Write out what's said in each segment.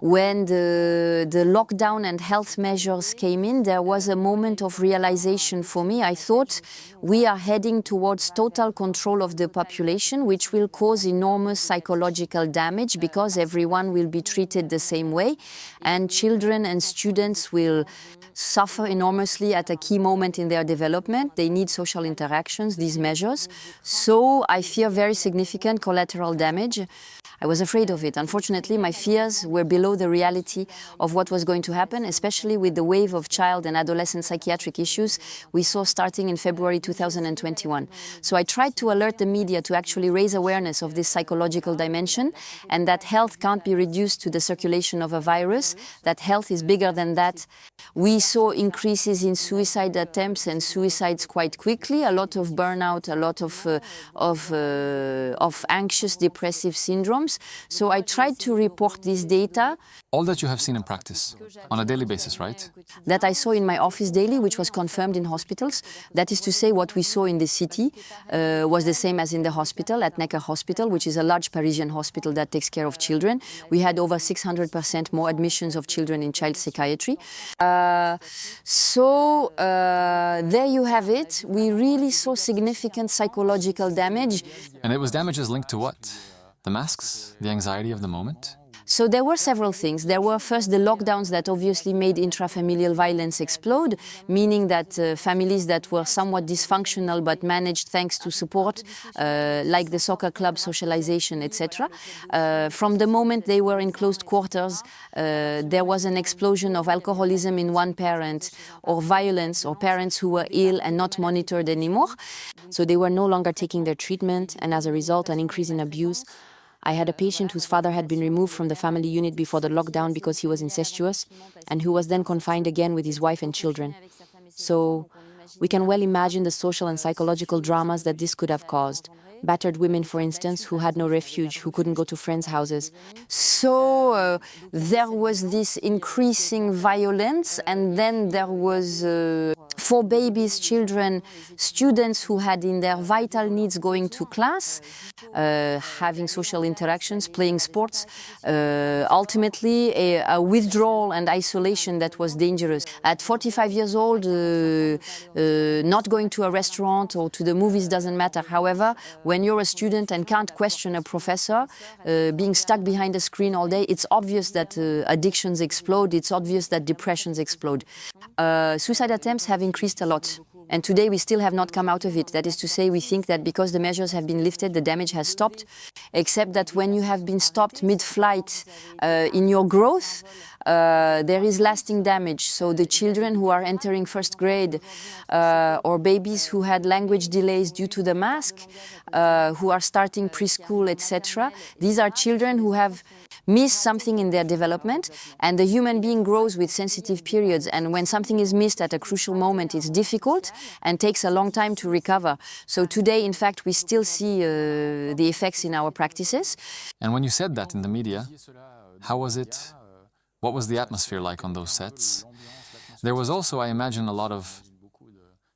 When the lockdown and health measures came in, there was a moment of realization for me. I thought we are heading towards total control of the population, which will cause enormous psychological damage because everyone will be treated the same way, and children and students will suffer enormously at a key moment in their development. They need social interactions, these measures. So I fear very significant collateral damage. I was afraid of it. Unfortunately, my fears were below the reality of what was going to happen, especially with the wave of child and adolescent psychiatric issues we saw starting in February 2021. So I tried to alert the media to actually raise awareness of this psychological dimension, and that health can't be reduced to the circulation of a virus, that health is bigger than that. We saw increases in suicide attempts and suicides quite quickly, a lot of burnout, a lot of anxious, depressive syndromes. So I tried to report this data. All that you have seen in practice, on a daily basis, right? That I saw in my office daily, which was confirmed in hospitals. That is to say, what we saw in the city was the same as in the hospital, at Necker Hospital, which is a large Parisian hospital that takes care of children. We had over 600% more admissions of children in child psychiatry. There you have it. We really saw significant psychological damage. And it was damages linked to what? The masks? The anxiety of the moment? So there were several things. There were first the lockdowns that obviously made intrafamilial violence explode, meaning that families that were somewhat dysfunctional but managed thanks to support, like the soccer club, socialization, etc. From the moment they were in closed quarters, there was an explosion of alcoholism in one parent, or violence, or parents who were ill and not monitored anymore. So they were no longer taking their treatment, and as a result, an increase in abuse. I had a patient whose father had been removed from the family unit before the lockdown because he was incestuous, and who was then confined again with his wife and children. So we can well imagine the social and psychological dramas that this could have caused. Battered women, for instance, who had no refuge, who couldn't go to friends' houses. So there was this increasing violence, and then there was for babies, children, students who had in their vital needs going to class, having social interactions, playing sports, ultimately a withdrawal and isolation that was dangerous. At 45 years old, not going to a restaurant or to the movies doesn't matter. However, when you're a student and can't question a professor, being stuck behind a screen all day, it's obvious that addictions explode, it's obvious that depressions explode. Suicide attempts have increased a lot. And today we still have not come out of it. That is to say, we think that because the measures have been lifted, the damage has stopped, except that when you have been stopped mid-flight in your growth, there is lasting damage. So the children who are entering first grade or babies who had language delays due to the mask, who are starting preschool, etc., these are children who have missed something in their development, and the human being grows with sensitive periods, and when something is missed at a crucial moment, it's difficult and takes a long time to recover. So today, in fact, we still see the effects in our practices. And when you said that in the media, how was it? What was the atmosphere like on those sets? There was also, I imagine, a lot of,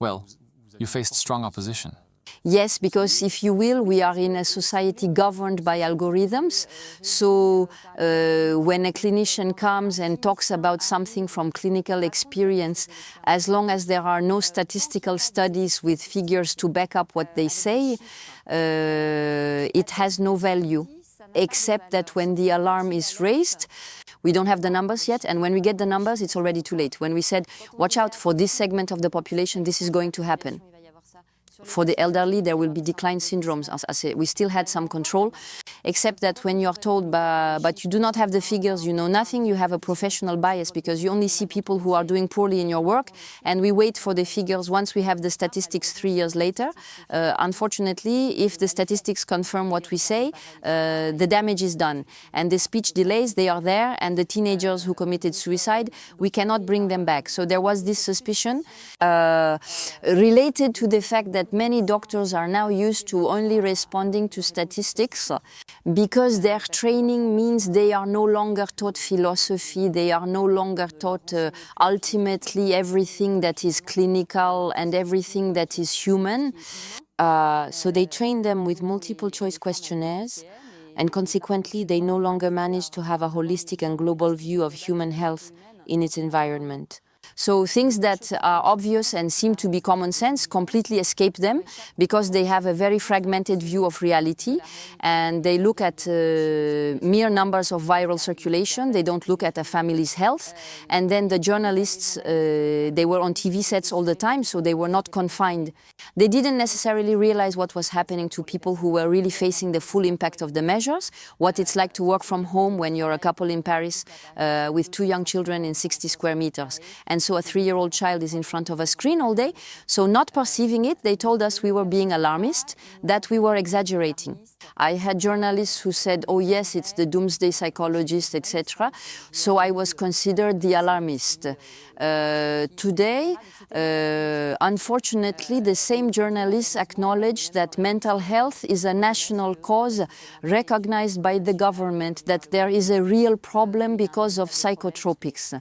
well, you faced strong opposition. Yes, because if you will, we are in a society governed by algorithms. So when a clinician comes and talks about something from clinical experience, as long as there are no statistical studies with figures to back up what they say, it has no value, except that when the alarm is raised, we don't have the numbers yet, and when we get the numbers, it's already too late. When we said, watch out for this segment of the population, this is going to happen. For the elderly, there will be decline syndromes. As I say, we still had some control, except that when you are told, but you do not have the figures, you know nothing, you have a professional bias because you only see people who are doing poorly in your work, and we wait for the figures once we have the statistics 3 years later. Unfortunately, if the statistics confirm what we say, the damage is done. And the speech delays, they are there, and the teenagers who committed suicide, we cannot bring them back. So there was this suspicion related to the fact that many doctors are now used to only responding to statistics because their training means they are no longer taught philosophy, they are no longer taught ultimately everything that is clinical and everything that is human. So they train them with multiple choice questionnaires and consequently they no longer manage to have a holistic and global view of human health in its environment. So things that are obvious and seem to be common sense completely escape them because they have a very fragmented view of reality, and they look at mere numbers of viral circulation. They don't look at a family's health. And then the journalists, they were on TV sets all the time, so they were not confined. They didn't necessarily realize what was happening to people who were really facing the full impact of the measures, what it's like to work from home when you're a couple in Paris with 2 young children in 60 square meters. And so a 3-year-old child is in front of a screen all day. So not perceiving it, they told us we were being alarmist, that we were exaggerating. I had journalists who said, oh yes, it's the doomsday psychologist, etc. So I was considered the alarmist. Today, unfortunately, the same journalists acknowledge that mental health is a national cause recognized by the government, that there is a real problem because of psychotropics,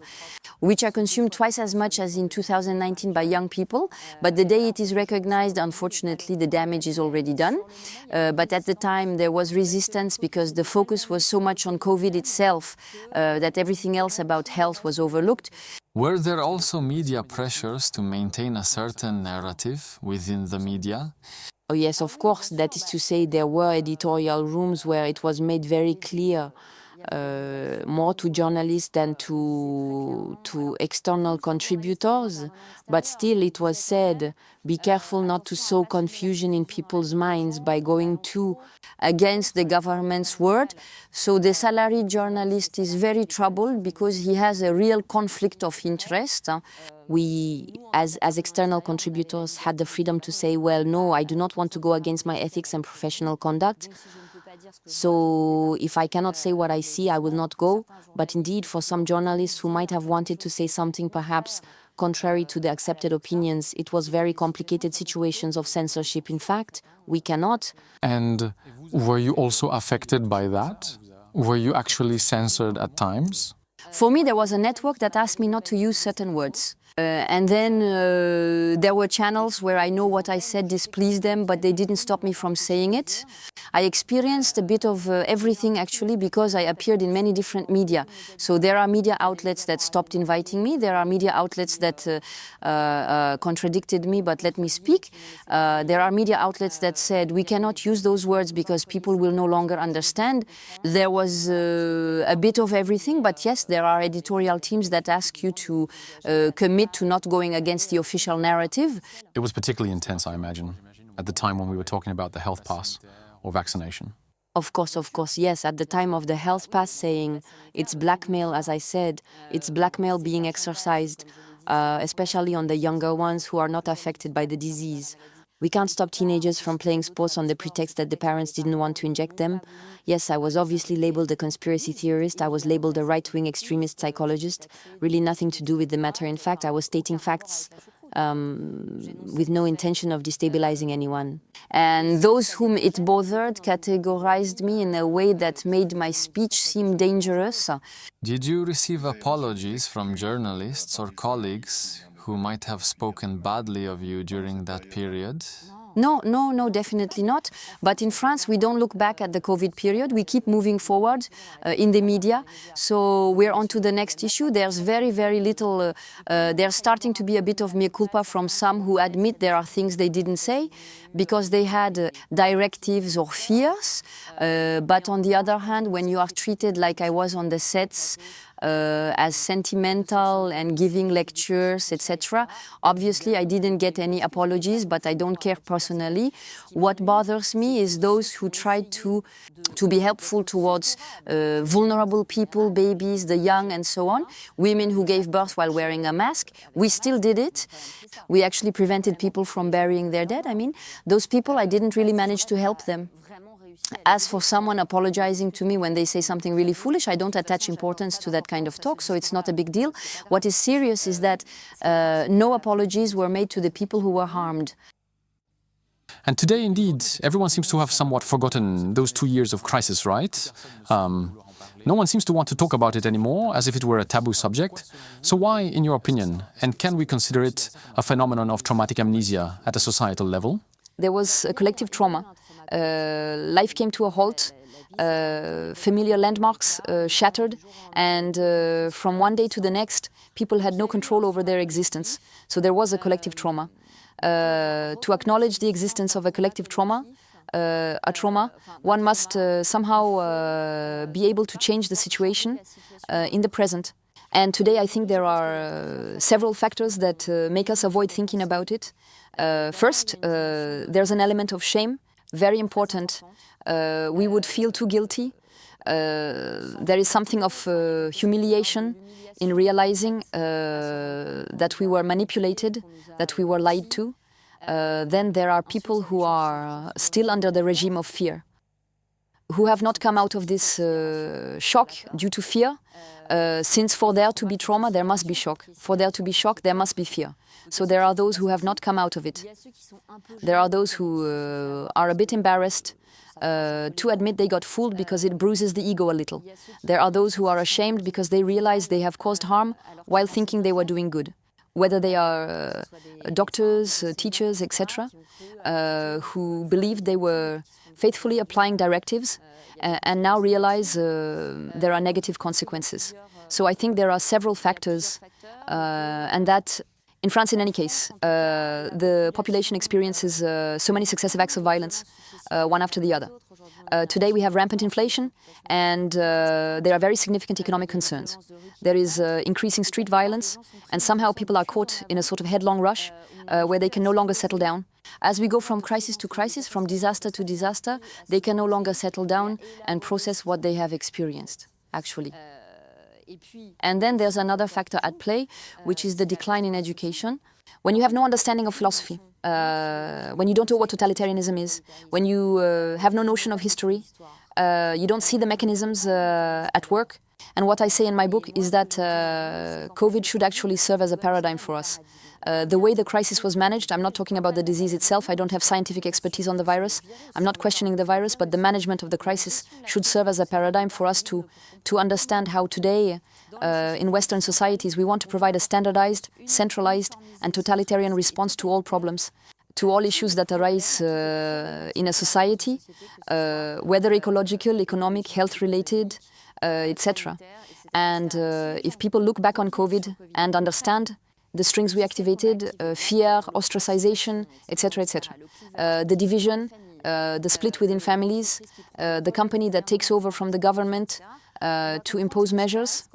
which are consumed twice as much as in 2019 by young people. But the day it is recognized, unfortunately, the damage is already done. But at the time, there was resistance because the focus was so much on COVID itself that everything else about health was overlooked. Were there also media pressures to maintain a certain narrative within the media? Oh yes, of course. That is to say, there were editorial rooms where it was made very clear, more to journalists than to external contributors. But still, it was said, be careful not to sow confusion in people's minds by going too against the government's word. So the salaried journalist is very troubled because he has a real conflict of interest. We, as external contributors, had the freedom to say, well, no, I do not want to go against my ethics and professional conduct. So if I cannot say what I see, I will not go. But indeed, for some journalists who might have wanted to say something perhaps contrary to the accepted opinions, it was very complicated situations of censorship. In fact, we cannot. And were you also affected by that? Were you actually censored at times? For me, there was a network that asked me not to use certain words. And then there were channels where I know what I said displeased them, but they didn't stop me from saying it. I experienced a bit of everything, actually, because I appeared in many different media. So there are media outlets that stopped inviting me. There are media outlets that contradicted me but let me speak. There are media outlets that said, we cannot use those words because people will no longer understand. There was a bit of everything, but yes, there are editorial teams that ask you to commit to not going against the official narrative. It was particularly intense, I imagine, at the time when we were talking about the health pass or vaccination. Of course, yes. At the time of the health pass saying it's blackmail, as I said, it's blackmail being exercised, especially on the younger ones who are not affected by the disease. We can't stop teenagers from playing sports on the pretext that the parents didn't want to inject them. Yes, I was obviously labeled a conspiracy theorist. I was labeled a right-wing extremist psychologist. Really nothing to do with the matter. In fact, I was stating facts with no intention of destabilizing anyone. And those whom it bothered categorized me in a way that made my speech seem dangerous. Did you receive apologies from journalists or colleagues who might have spoken badly of you during that period? No, definitely not. But in France, we don't look back at the COVID period. We keep moving forward in the media. So we're on to the next issue. There's very, very little, there's starting to be a bit of mea culpa from some who admit there are things they didn't say because they had directives or fears. But on the other hand, when you are treated like I was on the sets, as sentimental and giving lectures, etc. Obviously, I didn't get any apologies, but I don't care personally. What bothers me is those who tried to be helpful towards vulnerable people, babies, the young, and so on, women who gave birth while wearing a mask. We still did it. We actually prevented people from burying their dead. I mean, those people, I didn't really manage to help them. As for someone apologizing to me when they say something really foolish, I don't attach importance to that kind of talk, so it's not a big deal. What is serious is that no apologies were made to the people who were harmed. And today, indeed, everyone seems to have somewhat forgotten those 2 years of crisis, right? No one seems to want to talk about it anymore, as if it were a taboo subject. So why, in your opinion, and can we consider it a phenomenon of traumatic amnesia at a societal level? There was a collective trauma. Life came to a halt. familiar landmarks shattered, and from one day to the next, people had no control over their existence. So there was a collective trauma. To acknowledge the existence of a collective trauma, one must somehow be able to change the situation in the present. And today I think there are several factors that make us avoid thinking about it. First, there's an element of shame, very important. We would feel too guilty. There is something of humiliation in realizing that we were manipulated, that we were lied to. Then there are people who are still under the regime of fear, who have not come out of this shock due to fear, since for there to be trauma, there must be shock. For there to be shock, there must be fear. So there are those who have not come out of it. There are those who are a bit embarrassed to admit they got fooled because it bruises the ego a little. There are those who are ashamed because they realize they have caused harm while thinking they were doing good. Whether they are doctors, teachers, etc., who believed they were faithfully applying directives and now realize there are negative consequences. So I think there are several factors, and that in France, in any case, the population experiences so many successive acts of violence, one after the other. Today we have rampant inflation, and there are very significant economic concerns. There is increasing street violence, and somehow people are caught in a sort of headlong rush where they can no longer settle down. As we go from crisis to crisis, from disaster to disaster, they can no longer settle down and process what they have experienced, actually. And then there's another factor at play, which is the decline in education. When you have no understanding of philosophy, when you don't know what totalitarianism is, when you have no notion of history, you don't see the mechanisms at work. And what I say in my book is that COVID should actually serve as a paradigm for us. The way the crisis was managed, I'm not talking about the disease itself, I don't have scientific expertise on the virus, I'm not questioning the virus, but the management of the crisis should serve as a paradigm for us to understand how today, in Western societies, we want to provide a standardized, centralized and totalitarian response to all problems, to all issues that arise in a society, whether ecological, economic, health-related, etc. And if people look back on COVID and understand the strings we activated, fear, ostracization, etc., etc. The division, the split within families, the company that takes over from the government to impose measures,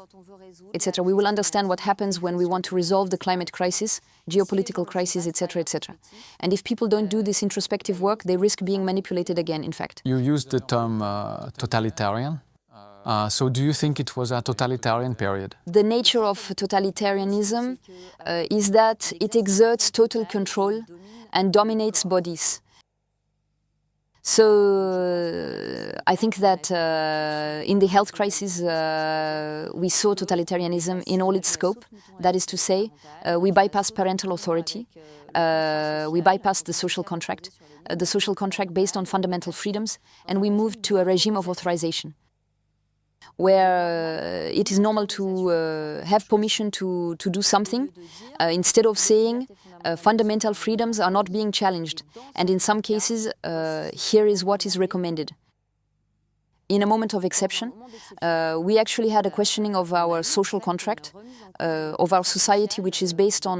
etc. We will understand what happens when we want to resolve the climate crisis, geopolitical crisis, etc., etc. And if people don't do this introspective work, they risk being manipulated again, in fact. You used the term totalitarian. So do you think it was a totalitarian period? The nature of totalitarianism is that it exerts total control and dominates bodies. So I think that in the health crisis we saw totalitarianism in all its scope. That is to say, we bypassed parental authority, we bypassed the social contract based on fundamental freedoms, and we moved to a regime of authorization, where it is normal to have permission to do something, instead of saying fundamental freedoms are not being challenged. And in some cases, here is what is recommended. In a moment of exception, we actually had a questioning of our social contract, of our society, which is based on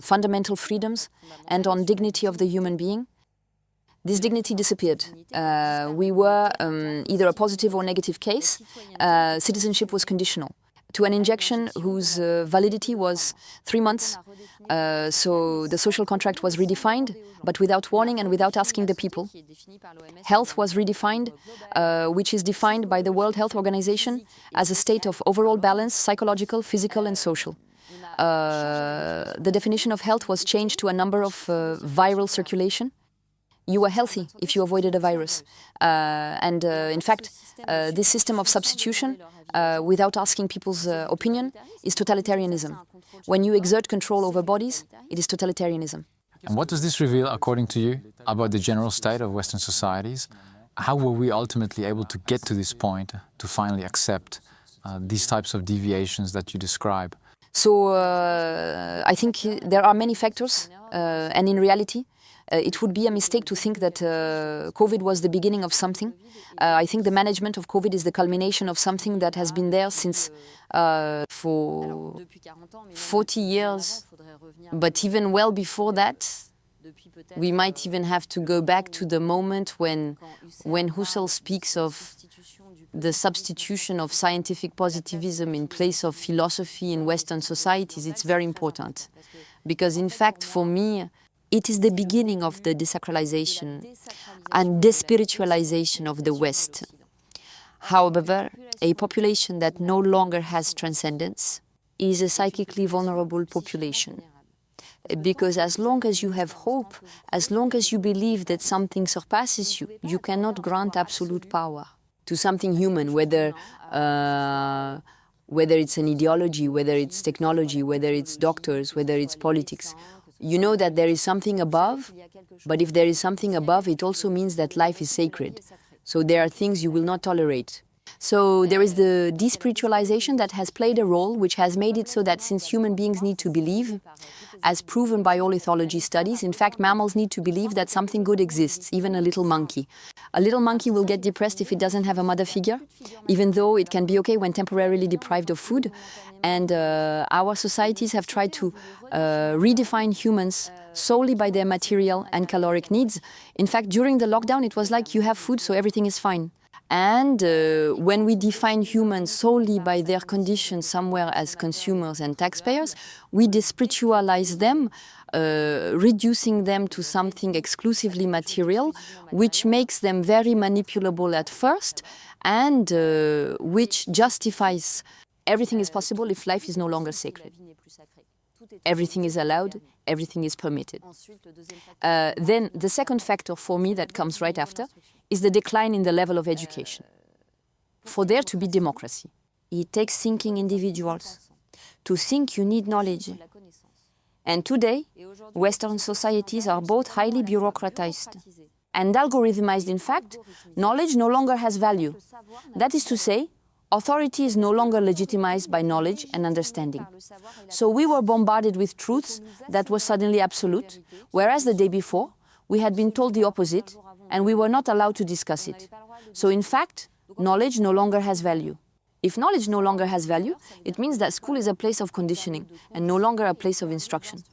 fundamental freedoms and on dignity of the human being. This dignity disappeared. We were either a positive or negative case. Citizenship was conditional to an injection whose validity was 3 months. So the social contract was redefined, but without warning and without asking the people. Health was redefined, which is defined by the World Health Organization as a state of overall balance, psychological, physical and social. The definition of health was changed to a number of viral circulation. You were healthy if you avoided a virus. In fact, this system of substitution, without asking people's opinion, is totalitarianism. When you exert control over bodies, it is totalitarianism. And what does this reveal, according to you, about the general state of Western societies? How were we ultimately able to get to this point, to finally accept these types of deviations that you describe? So I think there are many factors, and in reality, It would be a mistake to think that COVID was the beginning of something. I think the management of COVID is the culmination of something that has been there since for 40 years, but even well before that. We might even have to go back to the moment when Husserl speaks of the substitution of scientific positivism in place of philosophy in Western societies. It's very important because, in fact, for me, it is the beginning of the desacralization and despiritualization of the West. However, a population that no longer has transcendence is a psychically vulnerable population. Because as long as you have hope, as long as you believe that something surpasses you, you cannot grant absolute power to something human, whether it's an ideology, whether it's technology, whether it's doctors, whether it's politics. You know that there is something above, but if there is something above, it also means that life is sacred. So there are things you will not tolerate. So there is the despiritualization that has played a role, which has made it so that since human beings need to believe, as proven by all ethology studies, in fact, mammals need to believe that something good exists, even a little monkey. A little monkey will get depressed if it doesn't have a mother figure, even though it can be okay when temporarily deprived of food. And our societies have tried to redefine humans solely by their material and caloric needs. In fact, during the lockdown, it was like you have food, so everything is fine. And when we define humans solely by their condition somewhere as consumers and taxpayers, we despiritualize them, reducing them to something exclusively material, which makes them very manipulable at first, and which justifies everything is possible if life is no longer sacred. Everything is allowed, everything is permitted. Then the second factor for me that comes right after is the decline in the level of education. For there to be democracy, it takes thinking individuals. To think, you need knowledge. And today, Western societies are both highly bureaucratized and algorithmized. In fact, knowledge no longer has value. That is to say, authority is no longer legitimized by knowledge and understanding. So we were bombarded with truths that were suddenly absolute, whereas the day before, we had been told the opposite, and we were not allowed to discuss it. So in fact, knowledge no longer has value. If knowledge no longer has value, it means that school is a place of conditioning and no longer a place of instruction.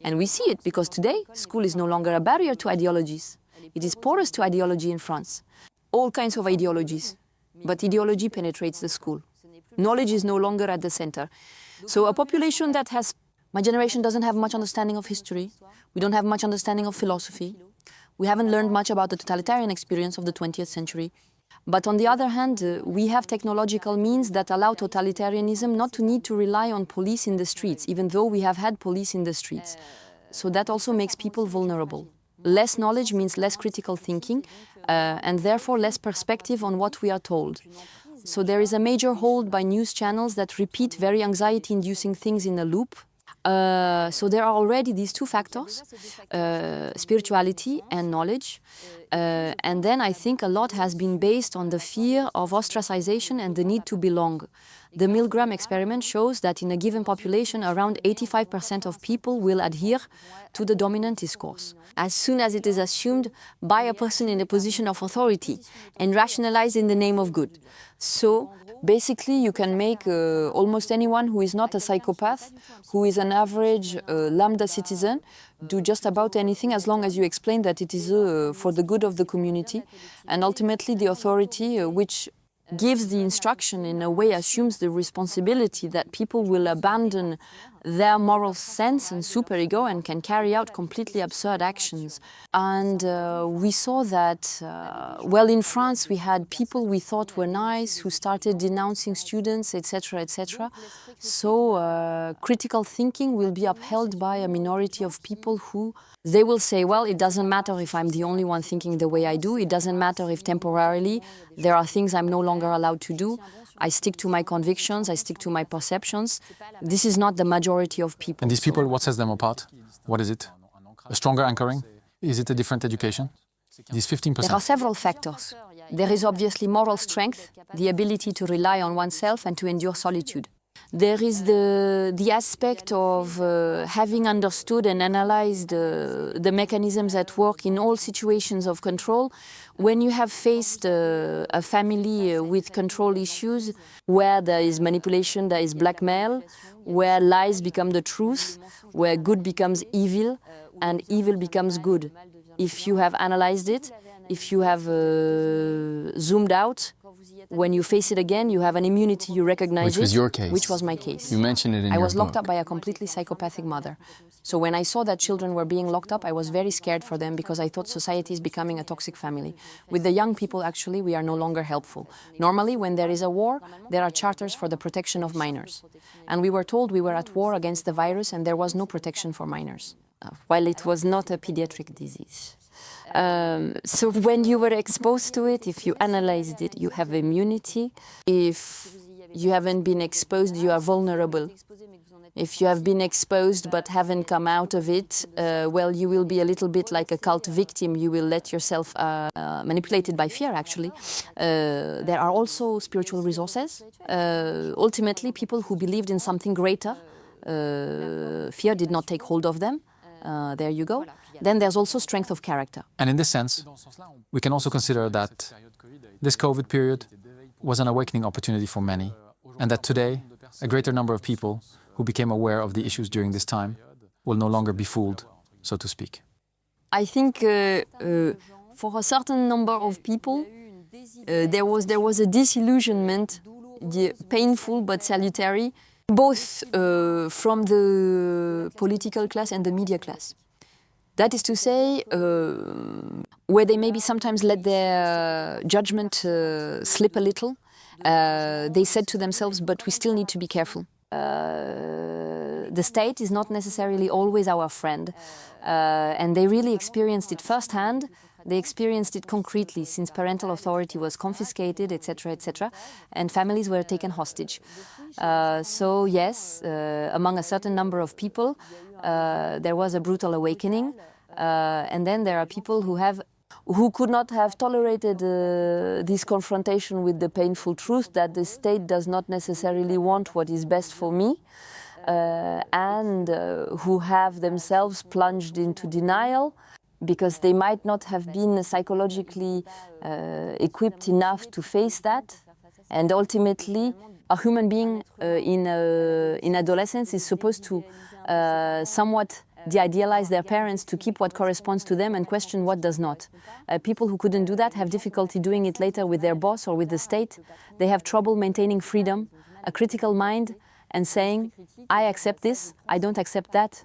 And we see it because today, school is no longer a barrier to ideologies. It is porous to ideology in France. All kinds of ideologies. But ideology penetrates the school. Knowledge is no longer at the center. So a population that has... My generation doesn't have much understanding of history. We don't have much understanding of philosophy. We haven't learned much about the totalitarian experience of the 20th century. But on the other hand, we have technological means that allow totalitarianism not to need to rely on police in the streets, even though we have had police in the streets. So that also makes people vulnerable. Less knowledge means less critical thinking, and therefore less perspective on what we are told. So there is a major hold by news channels that repeat very anxiety-inducing things in a loop. So there are already these two factors, spirituality and knowledge. And then I think a lot has been based on the fear of ostracization and the need to belong. The Milgram experiment shows that in a given population, around 85% of people will adhere to the dominant discourse, as soon as it is assumed by a person in a position of authority and rationalized in the name of good. So basically, you can make almost anyone who is not a psychopath, who is an average lambda citizen, do just about anything as long as you explain that it is for the good of the community. And ultimately, the authority, which gives the instruction, in a way assumes the responsibility that people will abandon their moral sense and superego and can carry out completely absurd actions. And we saw that, well, in France we had people we thought were nice who started denouncing students, etc., etc. So critical thinking will be upheld by a minority of people who, they will say, well, it doesn't matter if I'm the only one thinking the way I do. It doesn't matter if temporarily there are things I'm no longer allowed to do. I stick to my convictions, I stick to my perceptions. This is not the majority of people. And these people, what sets them apart? What is it? A stronger anchoring? Is it a different education? These 15%? There are several factors. There is obviously moral strength, the ability to rely on oneself and to endure solitude. There is the aspect of having understood and analyzed the mechanisms at work in all situations of control. When you have faced a family with control issues, where there is manipulation, there is blackmail, where lies become the truth, where good becomes evil, and evil becomes good. If you have analyzed it, if you have zoomed out, when you face it again, you have an immunity, you recognize it. Which was your case. Which was my case. You mentioned it in your book. I was locked up by a completely psychopathic mother. So when I saw that children were being locked up, I was very scared for them because I thought society is becoming a toxic family. With the young people, actually, we are no longer helpful. Normally, when there is a war, there are charters for the protection of minors. And we were told we were at war against the virus and there was no protection for minors. While it was not a pediatric disease. So when you were exposed to it, if you analyzed it, you have immunity. If you haven't been exposed, you are vulnerable. If you have been exposed but haven't come out of it, well, you will be a little bit like a cult victim. You will let yourself manipulated by fear, actually. There are also spiritual resources. Ultimately, people who believed in something greater, fear did not take hold of them. There you go. Then there's also strength of character. And in this sense, we can also consider that this COVID period was an awakening opportunity for many, and that today, a greater number of people who became aware of the issues during this time will no longer be fooled, so to speak. I think for a certain number of people, there was a disillusionment, painful but salutary, both from the political class and the media class. That is to say, where they maybe sometimes let their judgment slip a little, they said to themselves, but we still need to be careful. The state is not necessarily always our friend, and they really experienced it firsthand. They experienced it concretely since parental authority was confiscated, etc., and families were taken hostage. So yes, among a certain number of people, there was a brutal awakening, and then there are people who could not have tolerated this confrontation with the painful truth that the state does not necessarily want what is best for me, and who have themselves plunged into denial because they might not have been psychologically equipped enough to face that. And ultimately, a human being in adolescence is supposed to somewhat de-idealize their parents to keep what corresponds to them and question what does not. People who couldn't do that have difficulty doing it later with their boss or with the state. They have trouble maintaining freedom, a critical mind, and saying, I accept this, I don't accept that.